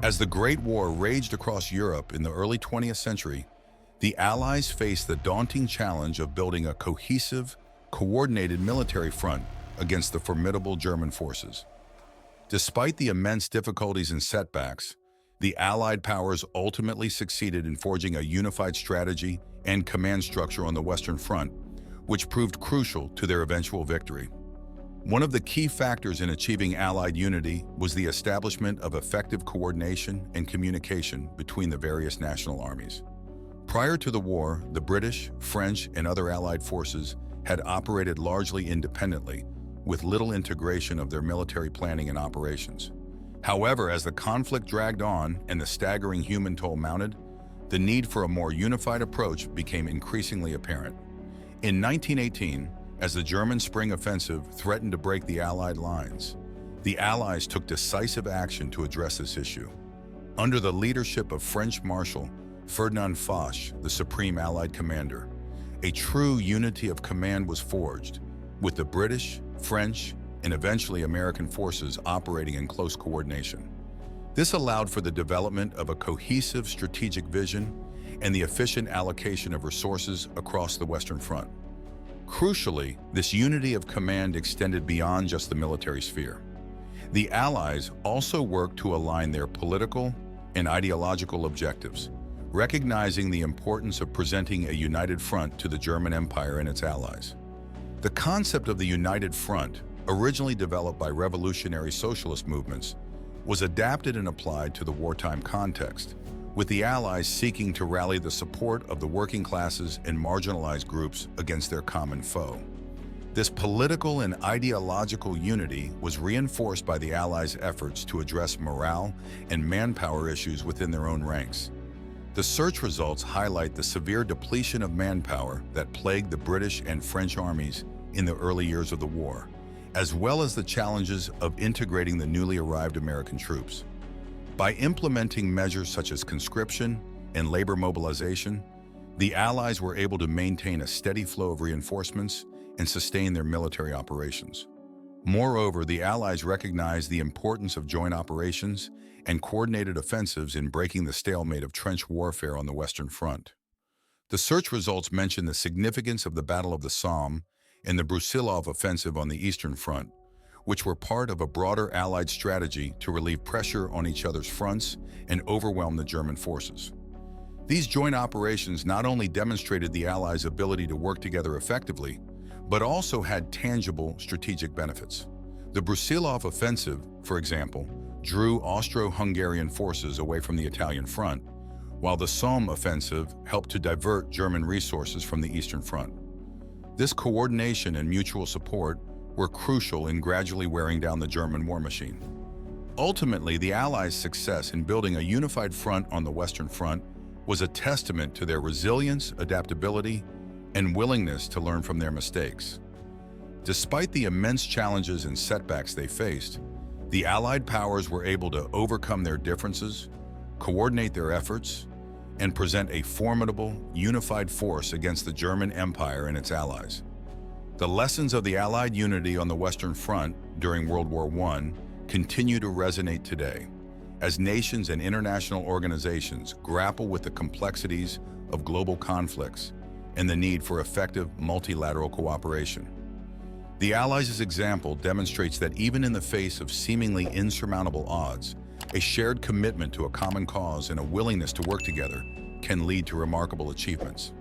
As the Great War raged across Europe in the early 20th century, the Allies faced the daunting challenge of building a cohesive, coordinated military front against the formidable German forces. Despite the immense difficulties and setbacks, the Allied powers ultimately succeeded in forging a unified strategy and command structure on the Western Front, which proved crucial to their eventual victory. One of the key factors in achieving Allied unity was the establishment of effective coordination and communication between the various national armies. Prior to the war, the British, French, and other Allied forces had operated largely independently, with little integration of their military planning and operations. However, as the conflict dragged on and the staggering human toll mounted, the need for a more unified approach became increasingly apparent. In 1918, as the German Spring Offensive threatened to break the Allied lines, the Allies took decisive action to address this issue. Under the leadership of French Marshal Ferdinand Foch, the supreme Allied commander, a true unity of command was forged, with the British, French, and eventually American forces operating in close coordination. This allowed for the development of a cohesive strategic vision and the efficient allocation of resources across the Western Front. Crucially, this unity of command extended beyond just the military sphere. The Allies also worked to align their political and ideological objectives, recognizing the importance of presenting a united front to the German Empire and its allies. The concept of the united front, originally developed by revolutionary socialist movements, was adapted and applied to the wartime context, with the Allies seeking to rally the support of the working classes and marginalized groups against their common foe. This political and ideological unity was reinforced by the Allies' efforts to address morale and manpower issues within their own ranks. The search results highlight the severe depletion of manpower that plagued the British and French armies in the early years of the war, as well as the challenges of integrating the newly arrived American troops. By implementing measures such as conscription and labor mobilization, the Allies were able to maintain a steady flow of reinforcements and sustain their military operations. Moreover, the Allies recognized the importance of joint operations and coordinated offensives in breaking the stalemate of trench warfare on the Western Front. The search results mention the significance of the Battle of the Somme and the Brusilov offensive on the Eastern Front, which were part of a broader Allied strategy to relieve pressure on each other's fronts and overwhelm the German forces. These joint operations not only demonstrated the Allies' ability to work together effectively, but also had tangible strategic benefits. The Brusilov offensive, for example, drew Austro-Hungarian forces away from the Italian front, while the Somme offensive helped to divert German resources from the Eastern Front. This coordination and mutual support were crucial in gradually wearing down the German war machine. Ultimately, the Allies' success in building a unified front on the Western Front was a testament to their resilience, adaptability, and willingness to learn from their mistakes. Despite the immense challenges and setbacks they faced, the Allied powers were able to overcome their differences, coordinate their efforts, and present a formidable, unified force against the German Empire and its allies. The lessons of the Allied unity on the Western Front during World War I continue to resonate today, as nations and international organizations grapple with the complexities of global conflicts and the need for effective multilateral cooperation. The Allies' example demonstrates that even in the face of seemingly insurmountable odds, a shared commitment to a common cause and a willingness to work together can lead to remarkable achievements.